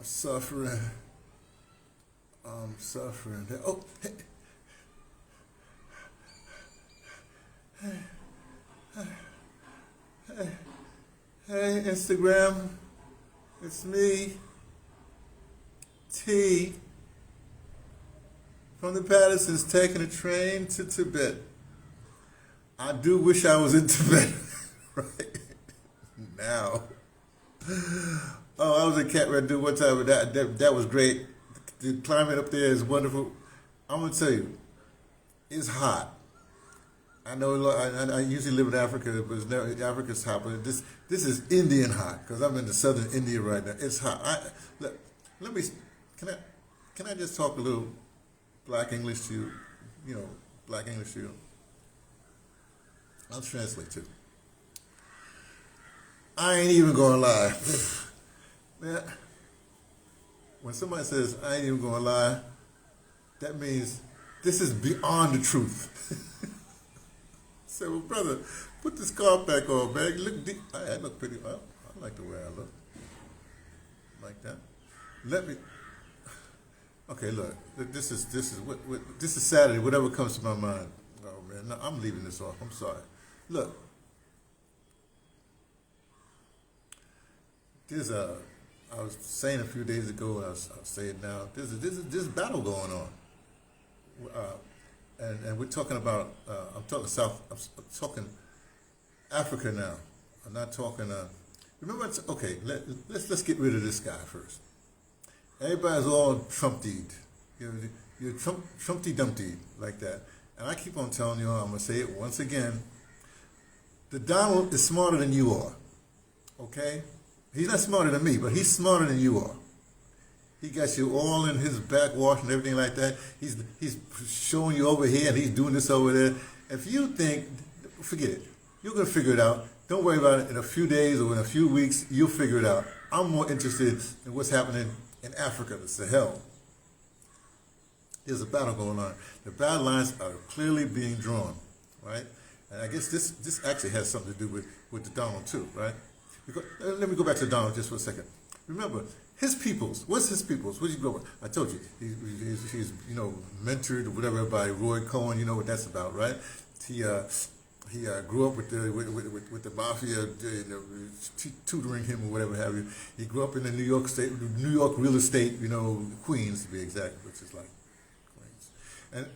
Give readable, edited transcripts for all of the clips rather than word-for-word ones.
I'm suffering. I'm suffering. Oh, hey, hey, hey, Instagram. It's me, T, from the Pattersons, taking a train to Tibet. I do wish I was in Tibet right now. Oh, I was in Kathmandu one time, but that was great. The climate up there is wonderful. I'm gonna tell you, it's hot. I know I usually live in Africa, but it's never, Africa's hot. But this is Indian hot because I'm in the southern India right now. It's hot. Let me can I just talk a little black English to you? You know, black English to you. I'll translate too. I ain't even gonna lie. Man, when somebody says I ain't even gonna lie, that means this is beyond the truth. I said, well, brother, put this scarf back on, man. You look deep. I look pretty well. I like the way I look. Like that. Let me. Okay, look. This is Saturday. Whatever comes to my mind. Oh man, no, I'm leaving this off. I'm sorry. Look. I was saying a few days ago, and I'll say it now. There's battle going on, and we're talking about. I'm talking Africa now. I'm not talking. Remember, okay. Let's get rid of this guy first. Everybody's all Trumped-y. You're Trumpty Dumpty like that, and I keep on telling you. I'm gonna say it once again. The Donald is smarter than you are. Okay. He's not smarter than me, but he's smarter than you are. He got you all in his backwash and everything like that. He's showing you over here and he's doing this over there. If you think, forget it. You're going to figure it out. Don't worry about it. In a few days or in a few weeks, you'll figure it out. I'm more interested in what's happening in Africa, the Sahel. There's a battle going on. The battle lines are clearly being drawn, right? And I guess this actually has something to do with the Donald too, right? Because, let me go back to Donald just for a second. Remember, his peoples. What's his peoples? What did you go with? I told you he's mentored or whatever by Roy Cohen. You know what that's about, right? He grew up with the mafia, tutoring him or whatever have you. He grew up in the New York real estate, Queens to be exact, which is like Queens. And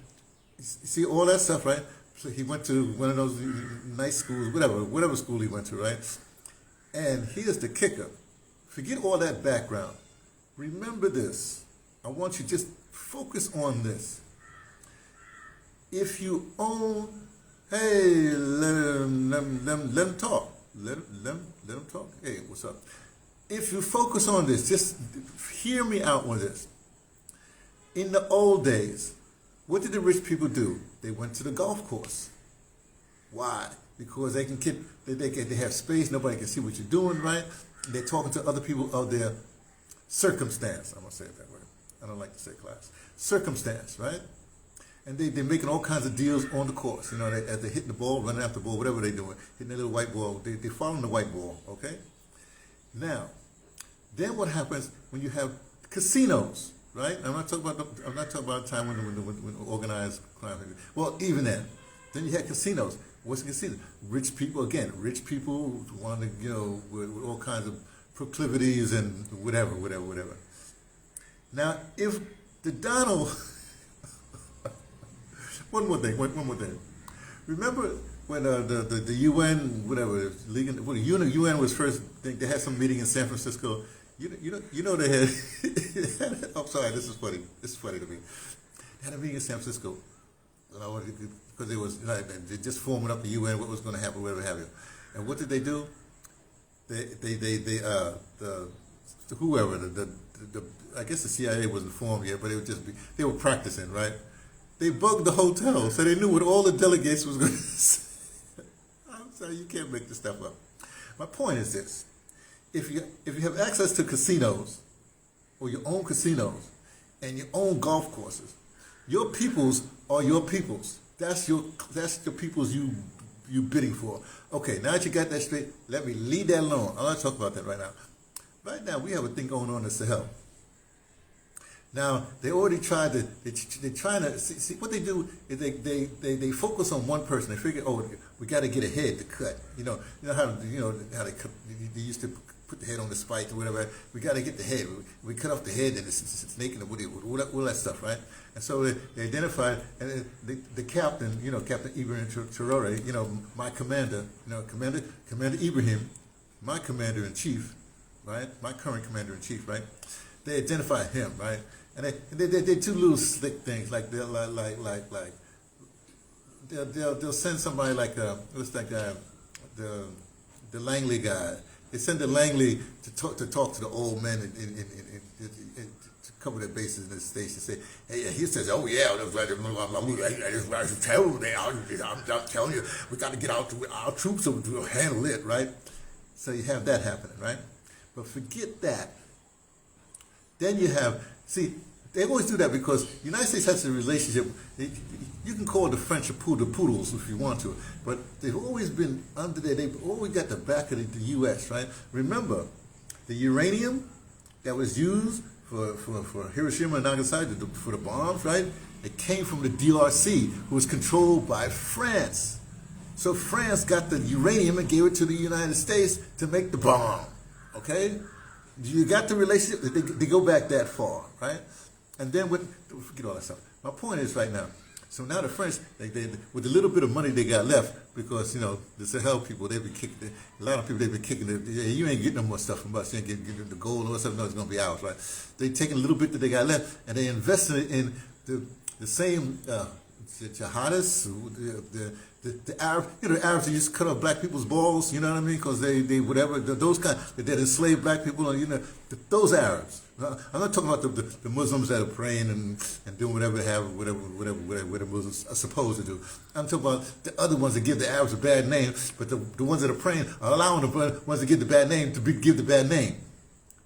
you see all that stuff, right? So he went to one of those nice schools, whatever school he went to, right? And here's the kicker. Forget all that background. Remember this. I want you to just focus on this. If you own, hey, let him talk. Let him talk. Hey, what's up? If you focus on this, just hear me out with this. In the old days, what did the rich people do? They went to the golf course. Why? Because they have space, nobody can see what you're doing, right? They're talking to other people of their circumstance. I'm going to say it that way. I don't like to say class. Circumstance, right? And they're making all kinds of deals on the course. As they're hitting the ball, running after the ball, whatever they're doing, hitting their little white ball, they're following the white ball, okay? Now, then what happens when you have casinos, right? I'm not talking about a time when organized crime. Well, even then you had casinos. What's a casino? Rich people want to, with all kinds of proclivities and whatever. Now, if the Donald, one more thing. Remember when the UN, the UN was first, they had some meeting in San Francisco. They had, I'm sorry, this is funny to me. They had a meeting in San Francisco. Because it was they just forming up the UN, what was going to happen, whatever have you. And what did they do? I guess the CIA wasn't formed yet, but they were practicing, right? They bugged the hotel, so they knew what all the delegates was going to say. I'm sorry, you can't make this stuff up. My point is this: if you have access to casinos, or your own casinos, and your own golf courses, your peoples are your peoples. That's the peoples you bidding for. Okay, now that you got that straight, let me leave that alone. I'm not talking about that right now. Right now, we have a thing going on in the Sahel. Now they already tried to. They're trying to see what they do is they focus on one person. They figure, oh, we got to get a head to cut. You know how they cut. They used to put the head on the spike or whatever. We got to get the head. We cut off the head and it's a snake and all that stuff, right? And so they identified and the captain, Captain Ibrahim Traore, my commander, Commander Ibrahim, my commander in chief, right? My current commander in chief, right? They identified him, right? And they do little slick things like they'll send somebody like what's that guy, the Langley guy. They send the Langley to talk to the old men and to cover their bases in the station. Say, hey, he says, oh yeah, that's terrible. I'm telling you, we got to get out to our troops to handle it, right? So you have that happening, right? But forget that. Then you have, see, they always do that because the United States has a relationship. You can call the French the poodles if you want to, but they've always been under there. They've always got the back of the U.S., right? Remember, the uranium that was used for Hiroshima and Nagasaki, for the bombs, right? It came from the DRC, who was controlled by France. So France got the uranium and gave it to the United States to make the bomb, okay? You got the relationship, they go back that far, right? And then forget all that stuff. My point is right now, so now the French, they with the little bit of money they got left, because, the Sahel people, they've been kicking, a lot of people, they've been kicking, you ain't getting no more stuff from us, you ain't getting the gold or something, no, it's going to be ours, right? They taking a little bit that they got left, and they invested it in the same jihadists, the Arabs, the Arabs that used to cut off black people's balls, you know what I mean? Because they whatever, those kind, that enslaved black people, those Arabs. I'm not talking about the Muslims that are praying and doing whatever they have, whatever Muslims are supposed to do. I'm talking about the other ones that give the Arabs a bad name, but the ones that are praying are allowing the ones that give the bad name to give the bad name.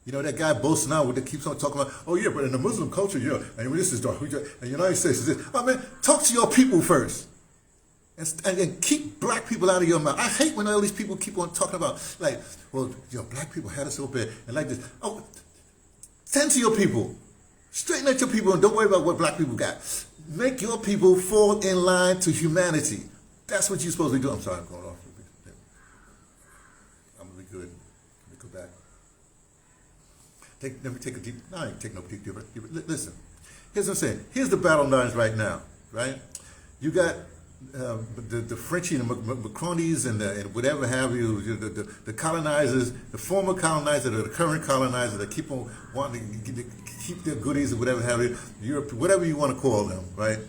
That guy boasting out that keeps on talking about, oh yeah, but in the Muslim culture, and this is dark, and the United States is this. I mean, talk to your people first. And keep black people out of your mouth. I hate when all these people keep on talking about, like, well, black people had us so bad, and like this. Oh, tend to your people. Straighten out your people, and don't worry about what black people got. Make your people fall in line to humanity. That's what you're supposed to do. I'm sorry, I'm going off. I'm going to be good. Let me go back. Let me take a deep, no, I ain't take no deep. Listen, here's what I'm saying. Here's the battle lines right now, right? You got the Frenchies and Macronis and whatever have you, the colonizers, the former colonizers or the current colonizers that keep on wanting to keep their goodies or whatever have you, Europe, whatever you want to call them, right?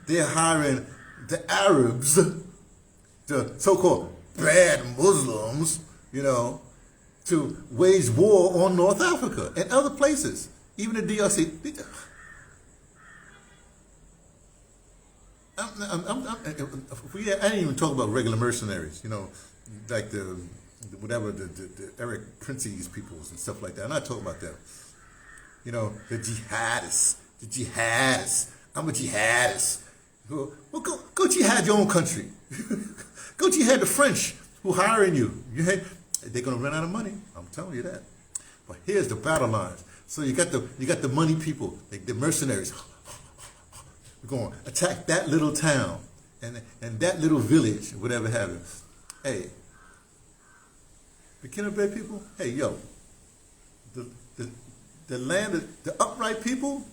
They're hiring the Arabs, the so-called bad Muslims, to wage war on North Africa and other places, even the DRC. I didn't even talk about regular mercenaries, like the Eric Prince's peoples and stuff like that. I'm not talking about them. The jihadists. I'm a jihadist. Well, go jihad your own country. Go jihad the French who hiring you. They're gonna run out of money. I'm telling you that. But here's the battle lines. So you got the money people, like the mercenaries. We're going to attack that little town and that little village, whatever have you. Hey, the Kennebec people, hey, yo, the land, the upright people,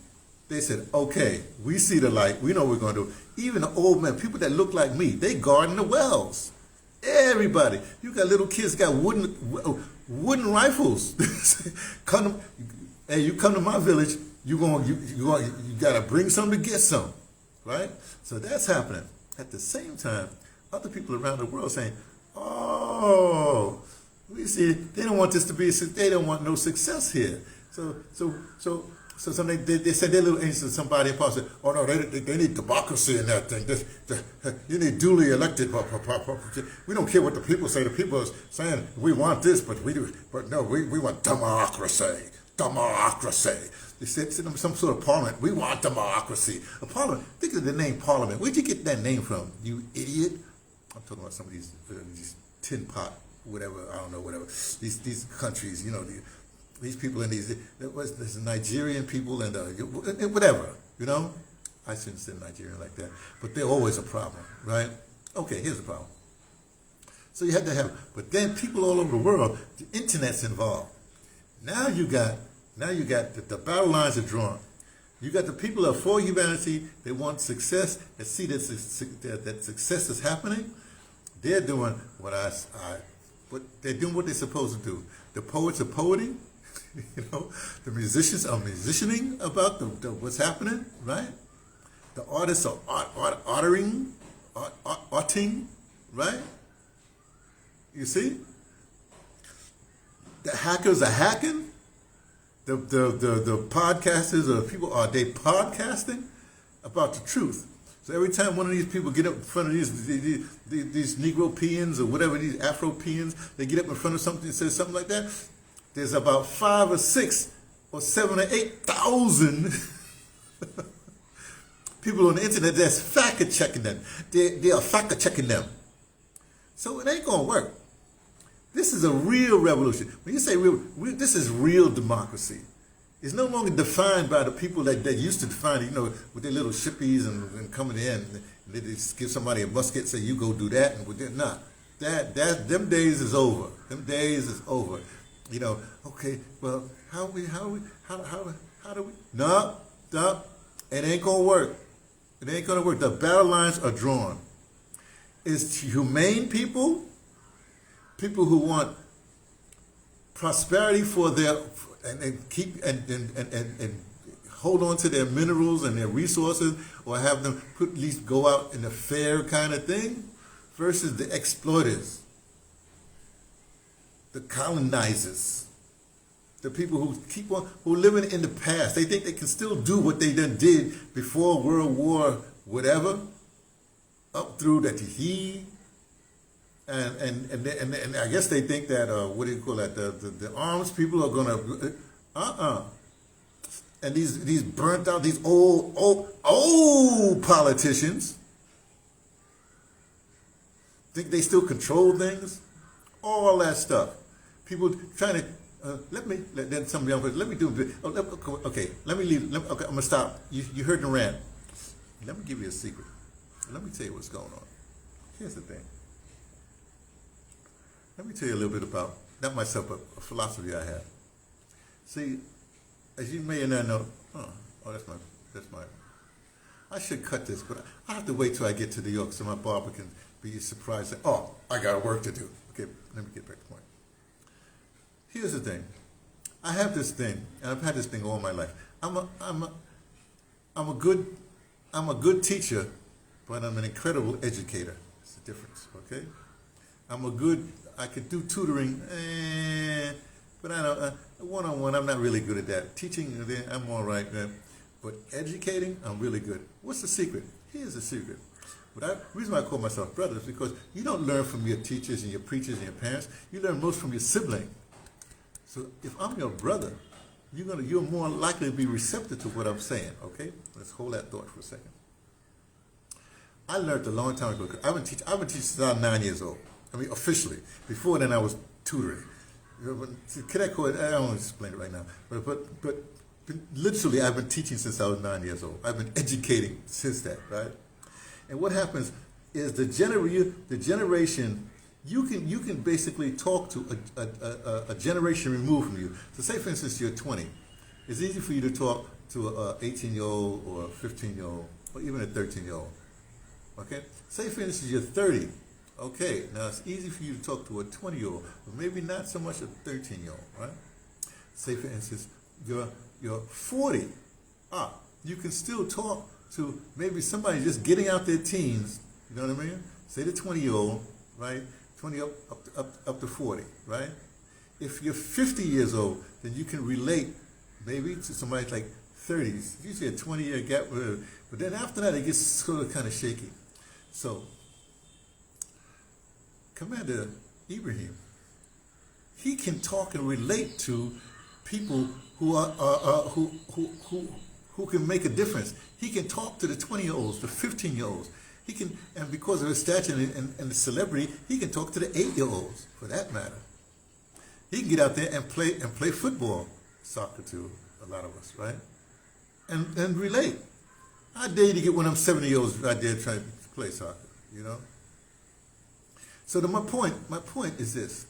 they said, okay, we see the light, we know what we're going to do. Even the old men, people that look like me, they guarding the wells. Everybody. You got little kids got wooden rifles. Hey, you come to my village, you gotta bring some to get some, right? So that's happening. At the same time, other people around the world saying, "Oh, we see they don't want this to be. They don't want no success here." So they said they're little anxious. Somebody said, "Oh no, they need democracy in that thing. You need duly elected. We don't care what the people say. The people are saying we want this, but no, we want democracy." Democracy. They said some sort of parliament. We want democracy. A parliament. Think of the name parliament. Where'd you get that name from, you idiot? I'm talking about some of these tin pot, whatever. I don't know, whatever. These countries, these people and there's Nigerian people and whatever, I shouldn't say Nigerian like that, but they're always a problem, right? Okay, here's the problem. So you had to have, but then people all over the world, the internet's involved. Now you got the battle lines are drawn. You got the people that are for humanity, they want success, they see that success is happening. They're doing they're doing what they're supposed to do. The poets are poeting, the musicians are musicianing about what's happening, right? The artists are arting, right? You see? The hackers are hacking. The podcasters or people, are they podcasting about the truth? So every time one of these people get up in front of these Negro-peans or whatever, these Afro-peans, they get up in front of something and say something like that, there's about 5 or 6 or 7 or 8,000 people on the internet that's fact-checking them. They are fact-checking them. So it ain't going to work. This is a real revolution. When you say real, this is real democracy. It's no longer defined by the people that used to define it, with their little shippies and coming in and they just give somebody a musket and say, you go do that, and nah. Them days is over. Them days is over. Okay, well, how do we? No, it ain't gonna work. It ain't gonna work. The battle lines are drawn. It's humane people who want prosperity for their and keep and hold on to their minerals and their resources, or have them at least go out in a fair kind of thing, versus the exploiters, the colonizers, the people who living in the past. They think they can still do what they done did before World War whatever, up through the he. And I guess they think that the arms people are gonna and these burnt out, these old politicians think they still control things, all that stuff. People trying to then some young person, let me do it. Okay, let me leave. Okay, I'm gonna stop. You heard the rant. Let me give you a secret. Let me tell you what's going on. Here's the thing. Let me tell you a little bit about, not myself, but a philosophy I have. See, as you may or not know, that's my, I should cut this, but I have to wait till I get to New York so my barber can be surprised that, I got work to do. Okay, let me get back to the point. Here's the thing. I have this thing, and I've had this thing all my life. I'm a good teacher, but I'm an incredible educator. It's the difference, okay? I could do tutoring, but I don't, one-on-one, I'm not really good at that. Teaching, I'm all right, but educating, I'm really good. What's the secret? Here's the secret. The reason why I call myself brother is because you don't learn from your teachers and your preachers and your parents. You learn most from your sibling. So if I'm your brother, you're more likely to be receptive to what I'm saying, okay? Let's hold that thought for a second. I learned a long time ago. I've been teaching since I was 9 years old. I mean, officially. Before then, I was tutoring. Cadet Corps, I don't want to explain it right now. But literally, I've been teaching since I was 9 years old. I've been educating since that, right? And what happens is the generation, you can basically talk to a generation removed from you. So say, for instance, you're 20. It's easy for you to talk to an 18-year-old or a 15-year-old or even a 13-year-old. Okay? Say, for instance, you're 30. Okay, now it's easy for you to talk to a 20-year-old, but maybe not so much a 13-year-old, right? Say, for instance, you're 40. You can still talk to maybe somebody just getting out their teens, you know what I mean? Say the 20-year-old, right? 20 up to 40, right? If you're 50 years old, then you can relate maybe to somebody like 30s. Usually a 20-year gap, but then after that, it gets sort of kind of shaky. So, Commander Ibrahim, he can talk and relate to people who who can make a difference. He can talk to the 20-year-olds, the 15-year-olds. He can, and because of his stature and the celebrity, he can talk to the 8-year-olds, for that matter. He can get out there and play football, soccer to a lot of us, right? And relate. I dare you to get one of them 70-year-olds out there trying to play soccer, you know? So my point is this.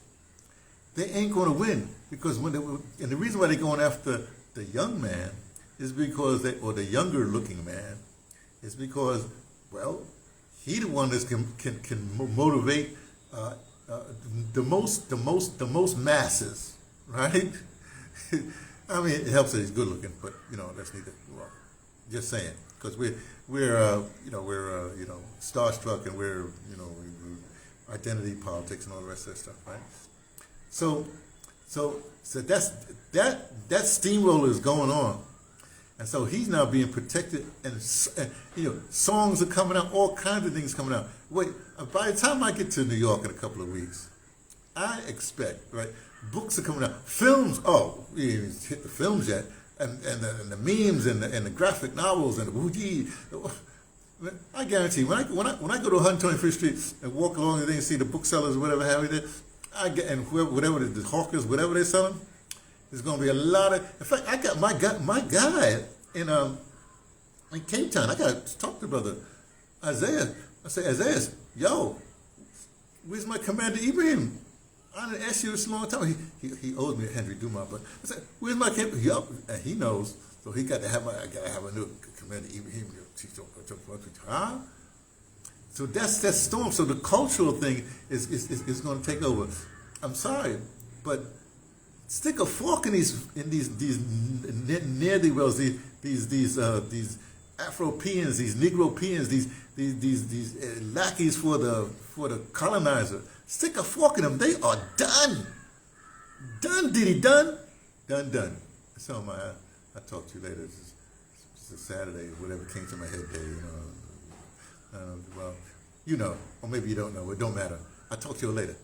They ain't going to win because and the reason why they're going after the young man is because or the younger looking man is because, well, he the one that can motivate the most masses, right? I mean, it helps that he's good looking, but that's neither. Well, just saying, because we're starstruck and we're identity politics and all the rest of that stuff, right? So that steamroller is going on, and so he's now being protected, and songs are coming out, all kinds of things coming out. Wait, by the time I get to New York in a couple of weeks, I expect, right? Books are coming out, films. Oh, we ain't even hit the films yet, and the memes and the graphic novels and the woo-gee. I guarantee when I go to 125th Street and walk along and see the booksellers or whatever have you there, whatever the hawkers, whatever they're selling, there's going to be a lot of. In fact, I got my guy in Cape Town. I got to talk to brother Isaiah. I say, Isaiah, yo, where's my Commander Ibrahim? I didn't ask you this a long time. He owes me a Henry Dumas, but I said, where's my Commander? Yup, and he knows. So I got to have a new Commander Ibrahim. Huh? So that's that storm. So the cultural thing is going to take over. I'm sorry, but stick a fork in these ne'er do wells, these Afropeans, these Negropeans, these lackeys for the colonizer. Stick a fork in them. They are done. Done, diddy, done. Done. So I'll talk to you later. It's a Saturday, whatever came to my head day, well, or maybe you don't know. It don't matter. I'll talk to you later.